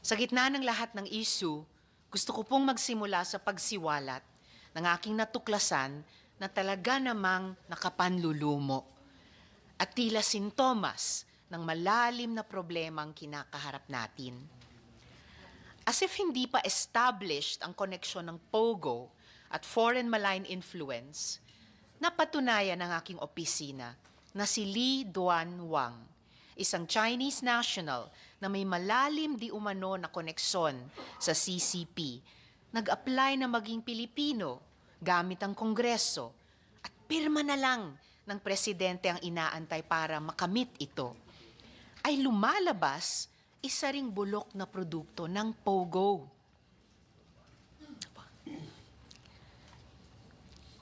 Sa gitna ng lahat ng issue, gusto ko pong magsimula sa pagsiwalat ng aking natuklasan na talaga namang nakapanlulumo at tila sintomas ng malalim na problemang kinakaharap natin. As if hindi pa established ang koneksyon ng POGO at foreign malign influence, napatunayan ng aking opisina na si Li Duanwang, isang Chinese national na may malalim di umano na koneksyon sa CCP, nag-apply na maging Pilipino gamit ang Kongreso at pirma na lang ng presidente ang inaantay para makamit ito, ay lumalabas isa ring bulok na produkto ng POGO.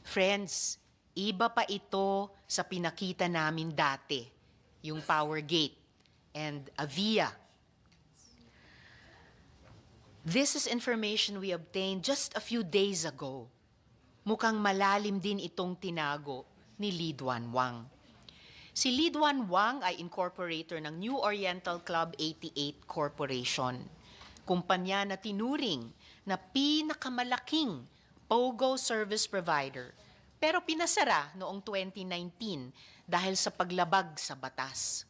Friends, iba pa ito sa pinakita namin dati, yung Powergate and Avia. This is information we obtained just a few days ago. Mukhang malalim din itong tinago ni Li Duanwang. Si Li Duanwang ay incorporator ng New Oriental Club 88 Corporation, kumpanya na tinuring na pinakamalaking POGO service provider, pero pinasara noong 2019 dahil sa paglabag sa batas.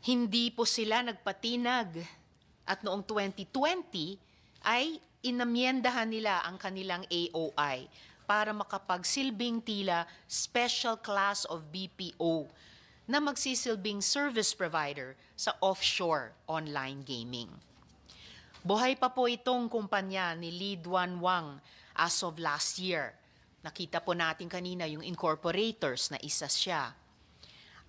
Hindi po sila nagpatinag at noong 2020 ay inamyendahan nila ang kanilang AOI para makapagsilbing tila special class of BPO na magsisilbing service provider sa offshore online gaming. Buhay pa po itong kumpanya ni Li Duanwang as of last year. Nakita po natin kanina yung incorporators na isa siya.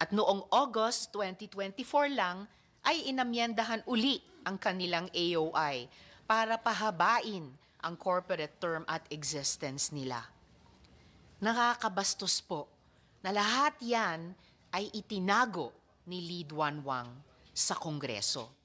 At noong August 2024 lang ay inamyendahan uli ang kanilang AOI para pahabain ang corporate term at existence nila. Nakakabastos po na lahat yan ay itinago ni Li Duanwang sa Kongreso.